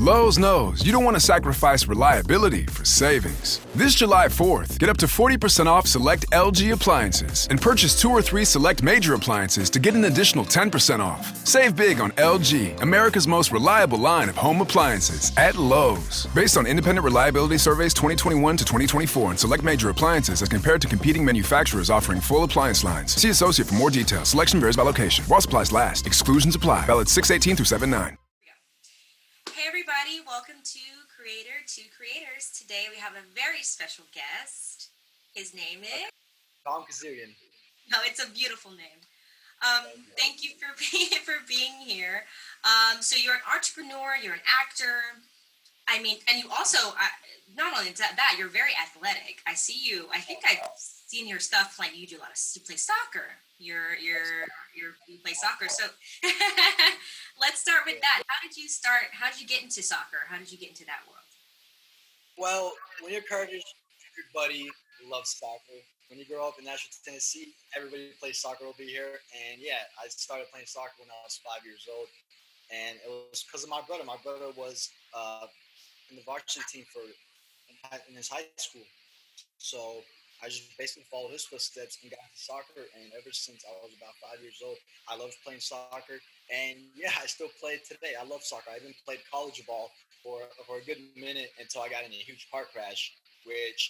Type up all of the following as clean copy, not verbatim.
Lowe's knows you don't want to sacrifice reliability for savings. This July 4th, get up to 40% off select LG appliances and purchase 2 or 3 select major appliances to get an additional 10% off. Save big on LG, America's most reliable line of home appliances at Lowe's. Based on independent reliability surveys 2021 to 2024 and select major appliances as compared to competing manufacturers offering full appliance lines. See associate for more details. Selection varies by location. While supplies last. Exclusions apply. Valid 6/18 through 7/9. Hey everybody, welcome to Creator to Creators. Today we have a very special guest. His name is Akam Khiziryan. No, it's a beautiful name. Thank you for being here. So you're an entrepreneur, you're an actor. I mean, and you also not only that, you're very athletic. I see you. I think I've seen your stuff. Like you play soccer. You play soccer. So let's start with that. How did you start? How did you get into soccer? How did you get into that world? Well, when you're Kurdish, everybody loves soccer. When you grow up in Nashville, Tennessee, everybody plays soccer over here. And yeah, I started playing soccer when I was 5 years old. And it was because of my brother. My brother was in the varsity team in his high school. So I just basically followed his footsteps and got into soccer. And ever since I was about 5 years old, I loved playing soccer. And yeah, I still play it today. I love soccer. I even played college ball for a good minute until I got in a huge car crash, which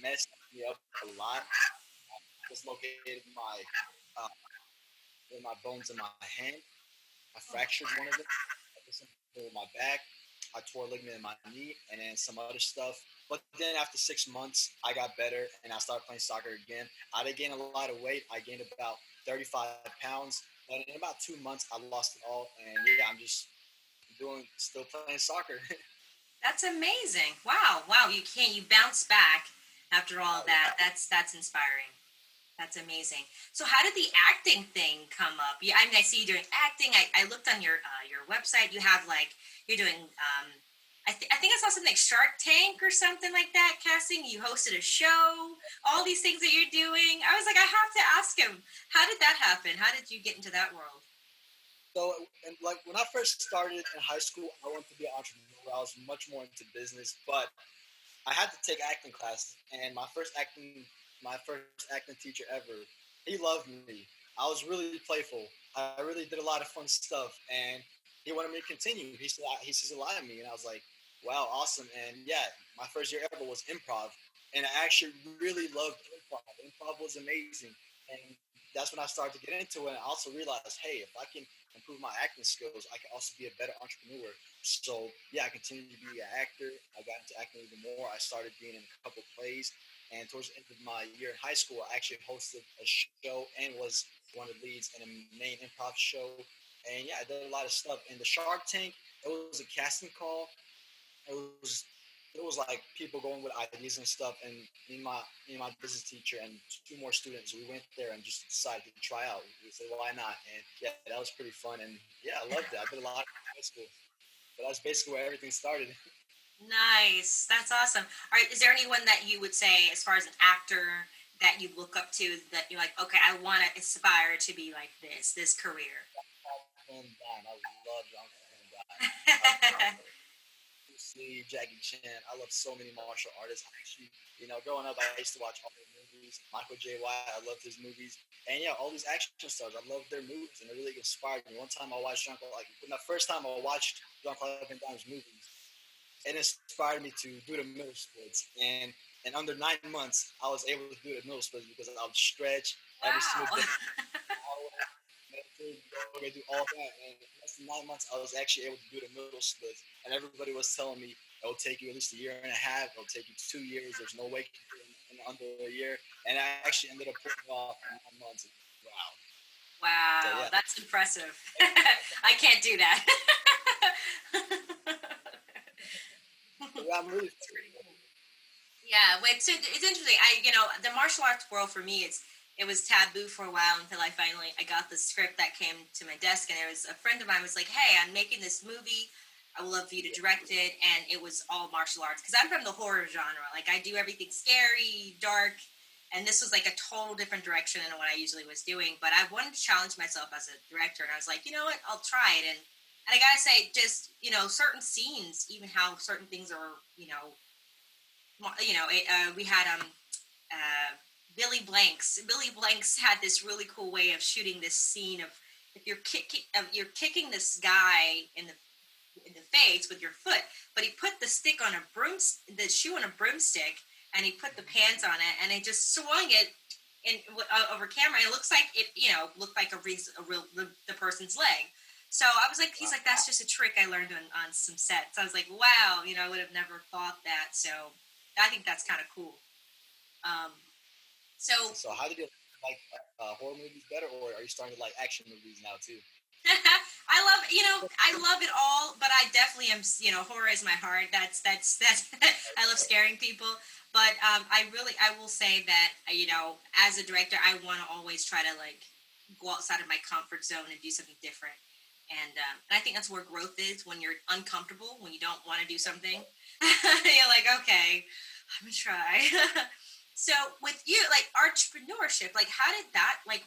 messed me up a lot. I dislocated my bones in my hand. I fractured one of them. I did something with my back. I tore a ligament in my knee and then some other stuff. But then after 6 months, I got better and I started playing soccer again. I did gain a lot of weight. I gained about 35 pounds. And in about 2 months, I lost it all. And yeah, I'm just still playing soccer. That's amazing. Wow. You bounce back after all of that. That's inspiring. That's amazing. So how did the acting thing come up? Yeah, I mean, I see you doing acting. I looked on your website. You have you're doing. I think I saw something like Shark Tank or something like that. Casting. You hosted a show. All these things that you're doing. I was like, I have to ask him. How did that happen? How did you get into that world? So, when I first started in high school, I wanted to be an entrepreneur. I was much more into business, but I had to take acting classes, and my first acting teacher ever, he loved me. I was really playful. I really did a lot of fun stuff, and he wanted me to continue. He sees a lot of me, and I was like, wow, awesome. And yeah, my first year ever was improv, and I actually really loved improv. Improv was amazing, and that's when I started to get into it. And I also realized, hey, if I can improve my acting skills, I can also be a better entrepreneur. So yeah, I continued to be an actor. I got into acting even more. I started being in a couple plays. And towards the end of my year in high school, I actually hosted a show and was one of the leads in a main improv show. And yeah, I did a lot of stuff. In the Shark Tank, it was a casting call. It was like people going with ideas and stuff. And me and my business teacher and 2 more students, we went there and just decided to try out. We said, why not? And yeah, that was pretty fun. And yeah, I loved it. I did a lot in high school. But that's basically where everything started. Nice. That's awesome. All right. Is there anyone that you would say, as far as an actor, that you look up to, that you're like, okay, I want to aspire to be like this career? Van Damme. I love Jean-Claude Van Damme. See Jackie Chan. I love so many martial artists. Actually, growing up, I used to watch all their movies. Michael J. White, I loved his movies. And yeah, all these action stars, I love their movies, and it really inspired me. One time I watched the first time I watched Jean-Claude Van Damme's movies, it inspired me to do the middle splits. And in under 9 months, I was able to do the middle splits because I would stretch every single day. I do all that. And in less than 9 months, I was actually able to do the middle splits. And everybody was telling me it'll take you at least a year and a half. It'll take you 2 years. There's no way you can do it in under a year. And I actually ended up pulling it off in 9 months. Wow. Wow, so, yeah. That's impressive. I can't do that. Yeah, I'm really. Yeah, it's interesting. The martial arts world for me, it was taboo for a while until I got the script that came to my desk, and there was a friend of mine was like, "Hey, I'm making this movie. I would love for you to direct it," and it was all martial arts because I'm from the horror genre. Like I do everything scary, dark, and this was like a total different direction than what I usually was doing. But I wanted to challenge myself as a director, and I was like, you know what? I'll try it, and And I gotta say, just certain scenes, even how certain things are, we had uh, Billy Blanks had this really cool way of shooting this scene of if you're kicking this guy in the face with your foot, but he put the shoe on a broomstick, and he put the pants on it, and he just swung it over camera. And it looks like looked like the person's leg. So I was like, he's like, that's just a trick I learned on some sets. I was like, wow, I would have never thought that. So I think that's kind of cool. So how did you like horror movies better, or are you starting to like action movies now too? I love it all, but I definitely am, horror is my heart. That's I love scaring people. But I will say that, as a director, I want to always try to like go outside of my comfort zone and do something different. And I think that's where growth is, when you're uncomfortable, when you don't want to do something. You're like, okay, I'm gonna try. So with you, like entrepreneurship, like how did that, like,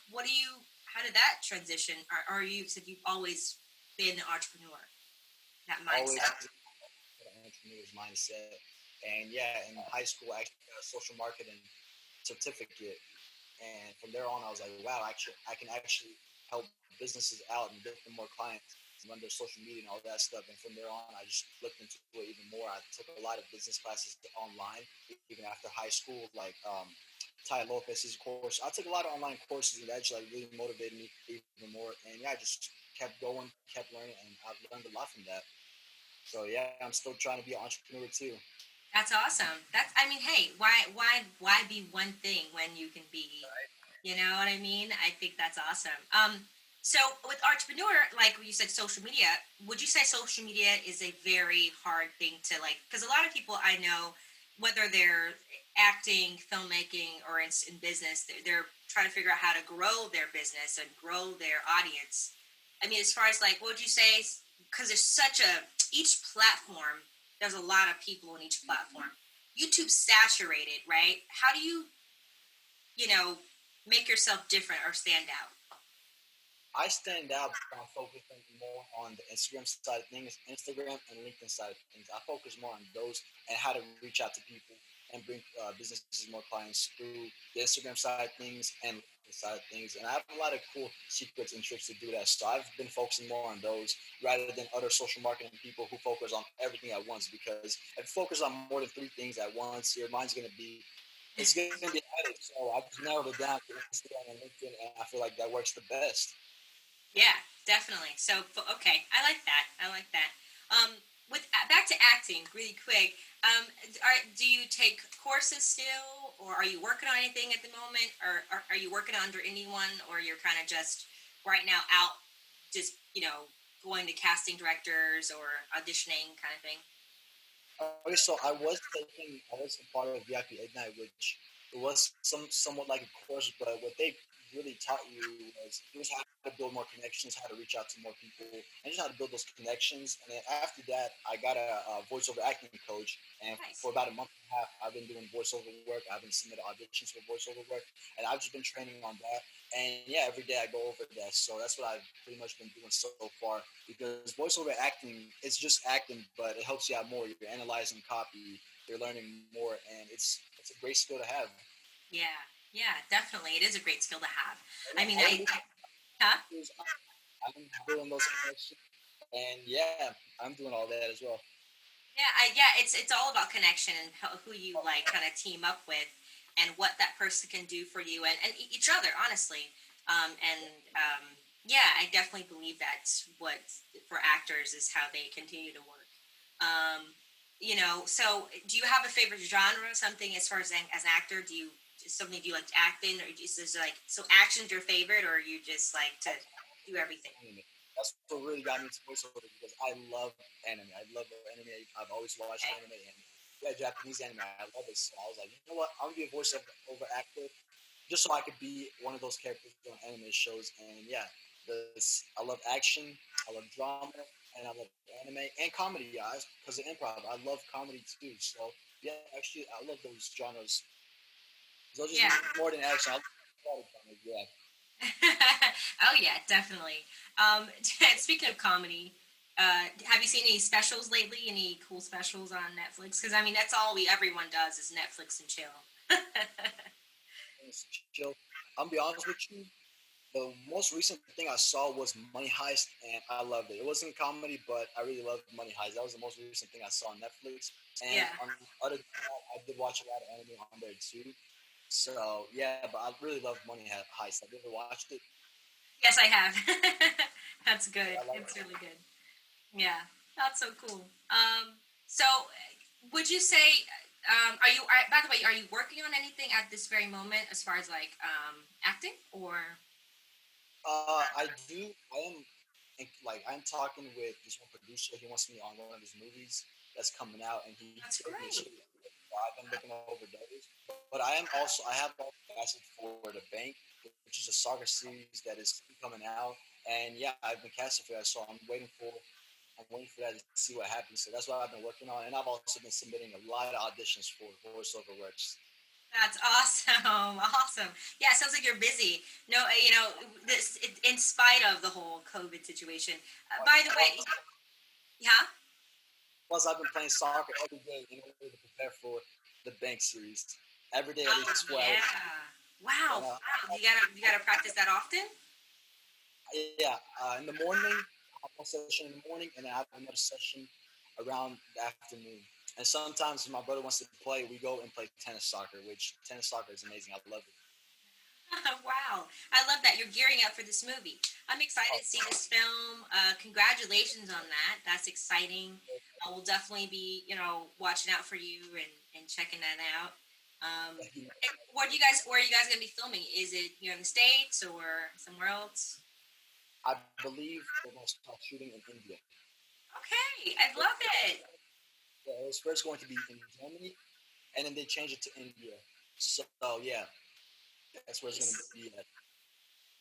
how did that transition? Or you said you've always been an entrepreneur, that mindset? Always an entrepreneur's mindset. And yeah, in high school, I actually got a social marketing certificate. And from there on, I was like, wow, actually, I can actually help businesses out and get them more clients and run their social media and all that stuff. And from there on, I just looked into it even more. I took a lot of business classes online, even after high school, like Tai Lopez's course. I took a lot of online courses, and that just like really motivated me even more. And yeah, I just kept going, kept learning, and I've learned a lot from that. So yeah, I'm still trying to be an entrepreneur too. That's awesome. I mean, hey, why be one thing when you can be, you know what I mean? I think that's awesome. So with entrepreneur, like you said, social media, would you say social media is a very hard thing to like? Because a lot of people I know, whether they're acting, filmmaking, or in business, they're trying to figure out how to grow their business and grow their audience. I mean, as far as like, what would you say? Because there's such a each platform, there's a lot of people on each platform. YouTube's saturated, right? How do you know, make yourself different or stand out? I stand out by focusing more on the Instagram side of things, Instagram and LinkedIn side of things. I focus more on those and how to reach out to people and bring businesses more clients through the Instagram side of things and LinkedIn side of things. And I have a lot of cool secrets and tricks to do that. So I've been focusing more on those rather than other social marketing people who focus on everything at once. Because if you focus on more than three things at once, your mind's going to be it's going to be added. So I just narrowed it down to Instagram and LinkedIn, and I feel like that works the best. Yeah, definitely. So, okay, I like that. I like that. With back to acting, really quick. Do you take courses still, or are you working on anything at the moment, or are you working under anyone, or you're kind of just right now out, just going to casting directors or auditioning kind of thing? Okay, so I was a part of VIP Ignite, which it was somewhat like a course, but what they really taught you was how to build more connections, how to reach out to more people, and just how to build those connections. And then after that, I got a voiceover acting coach, and Nice. for about a month and a half, I've been doing voiceover work. I've been submitting auditions for voiceover work, and I've just been training on that. And yeah, every day I go over that. So that's what I've pretty much been doing so far because voiceover acting is just acting, but it helps you out more. You're analyzing copy, you're learning more, and it's a great skill to have. Yeah, yeah, definitely. It is a great skill to have. And I yeah, mean, all you need huh? is I'm building those connections, and yeah, I'm doing all that as well. Yeah, it's all about connection and who you like kind of team up with, and what that person can do for you, and each other, honestly. Yeah, I definitely believe that's what for actors is how they continue to work. Um, so do you have a favorite genre? Something as far as an actor, do you like to act in, or just is like so action's your favorite, or you just like to do everything? Anime. That's what really got me into voiceover because I love anime. I love anime. I've always watched Okay, anime and yeah, Japanese anime. I love it. So I was like, you know what? I'm gonna be a voiceover over actor just so I could be one of those characters on anime shows. And yeah, I love action, I love drama, and I love anime and comedy, guys, because of improv. I love comedy too. So yeah, actually, I love those genres. Those just yeah. more than action. I love a lot of genres. Yeah. Oh yeah, definitely. Speaking of comedy, Have you seen any specials lately? Any cool specials on Netflix? Because I mean, that's all everyone does is Netflix and chill. It's chill. I'm gonna be honest with you. The most recent thing I saw was Money Heist, and I loved it. It wasn't a comedy, but I really loved Money Heist. That was the most recent thing I saw on Netflix. And Yeah. on other than that, I did watch a lot of anime on there too. So yeah, but I really love Money Heist. Have you ever watched it? Yes, I have. That's good. I love It's it. really good. Yeah, that's so cool. So would you say, by the way, are you working on anything at this very moment as far as like acting or? I do. Like I'm talking with this one producer. He wants me on one of his movies that's coming out, and he That's gave me a great. script. So I've been looking over those. But I have also casted for The Bank, which is a soccer series that is coming out. And yeah, I've been casted for that, so I'm waiting for that to see what happens. So that's what I've been working on, and I've also been submitting a lot of auditions for voiceover works. That's awesome. Awesome. Yeah, sounds like you're busy. No, in spite of the whole COVID situation. By the way, yeah. Plus, I've been playing soccer every day in order to prepare for the Bank series. Every day, at Oh least 4 hours. yeah. Wow. And Wow. You gotta practice that often. yeah, in the morning, I have one session in the morning, and then I have another session around the afternoon. And sometimes when my brother wants to play, we go and play tennis soccer, which tennis soccer is amazing. I love it. Wow. I love that. You're gearing up for this movie. I'm excited Oh, to see this film. Congratulations on that. That's exciting. I will definitely be, watching out for you and checking that out. thank you. Where are you guys going to be filming? Is it here in the States or somewhere else? I believe we're going to start shooting in India. Okay. I love it. Yeah, it was first going to be in Germany, and then they changed it to India. So yeah, that's where it's going to Nice. be at.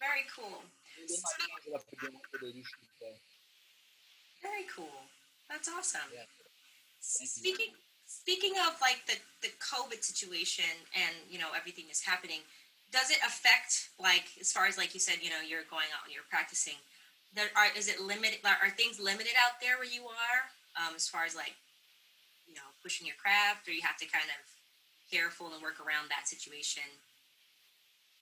Very cool. And they might change it up again after they do shoot there. Very cool. That's awesome. Yeah, thank you. Speaking of like the COVID situation and everything that's happening, does it affect like as far as like you said you're going out and you're practicing? Is it limited? Are things limited out there where you are as far as like pushing your craft, or you have to kind of careful and work around that situation?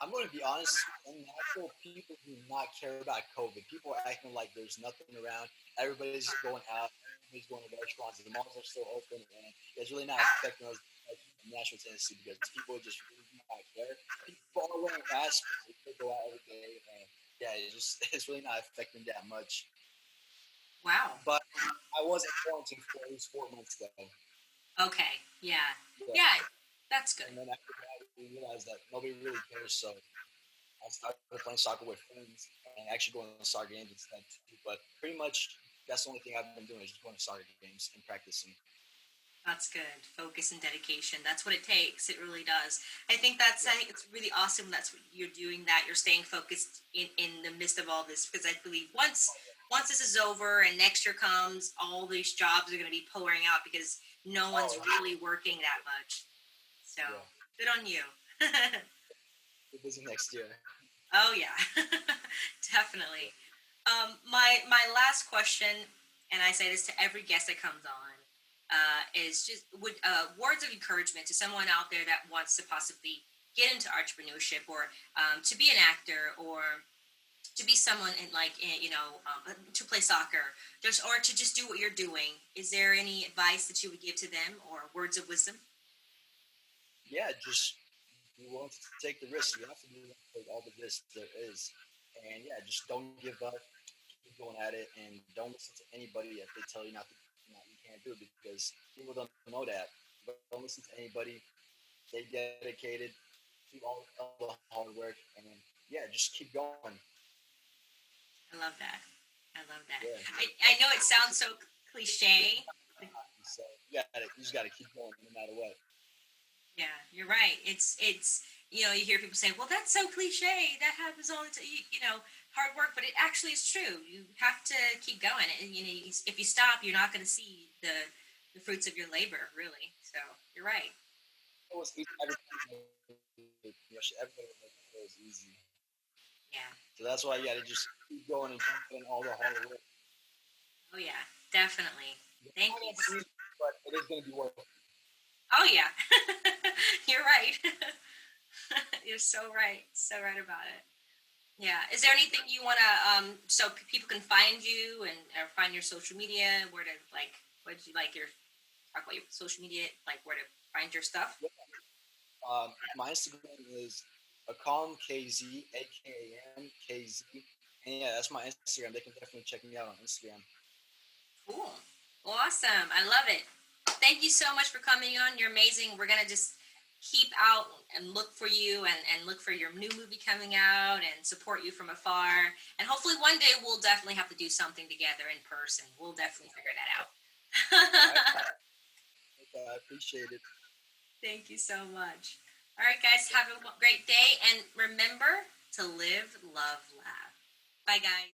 I'm going to be honest. In Nashville, people do not care about COVID. People are acting like there's nothing around. Everybody's just going out. Everybody's going to restaurants. The malls are still open, and it's really not affecting us like in Nashville, Tennessee, because people just really do not care. People are wearing masks. They go out every day, and yeah, it's really not affecting that much. Wow. But I was in quarantine for at least 4 months though. Okay. Yeah. Yeah. Yeah. That's good. And then after that, we realized that nobody really cares. So I started playing soccer with friends and actually going to soccer games instead too. But pretty much that's the only thing I've been doing is just going to soccer games and practicing. That's good. Focus and dedication. That's what it takes. It really does. Yeah. I think it's really awesome that's what you're doing that. You're staying focused in the midst of all this because I believe once this is over and next year comes, all these jobs are going to be pouring out because no Oh, one's really working that much. So yeah. good on you. We're busy next year. Oh yeah, Yeah. definitely. My last question, and I say this to every guest that comes on, is just would words of encouragement to someone out there that wants to possibly get into entrepreneurship or to be an actor or to be someone in to play soccer, just or to just do what you're doing. Is there any advice that you would give to them or words of wisdom? Yeah, just be willing to take the risk. You have to be willing to take all the risks there is. And yeah, just don't give up. Keep going at it, and don't listen to anybody if they tell you not to. You can't do it because people don't know that. Don't listen to anybody. Stay dedicated. Do all the hard work, and yeah, just keep going. I love that. I love that. Yeah. I know it sounds so cliche. So you just gotta keep going no matter what. Yeah, you're right. It's you hear people say, "Well, that's so cliche. That happens all the time." Hard work, but it actually is true. You have to keep going, and if you stop, you're not going to see the fruits of your labor, really. So you're right. It was easy. Everybody would make it was easy. Yeah. So that's why you gotta just keep going and keep putting all the hard work. Oh yeah, definitely. Thank you. But it is going to be worth it. Oh yeah, you're right. You're so right. So right about it. Yeah. Is there anything you want to so people can find you and or find your social media? Where to like? What did you like your talk about your social media? Like where to find your stuff? My Instagram is Akam KZ, and yeah, that's my Instagram. They can definitely check me out on Instagram. Cool. Awesome. I love it. Thank you so much for coming on. You're amazing. We're going to just keep out and look for you and look for your new movie coming out and support you from afar. And hopefully one day we'll definitely have to do something together in person. We'll definitely figure that out. Okay, I appreciate it. Thank you so much. All right, guys, have a great day. And remember to live, love, laugh. Bye, guys.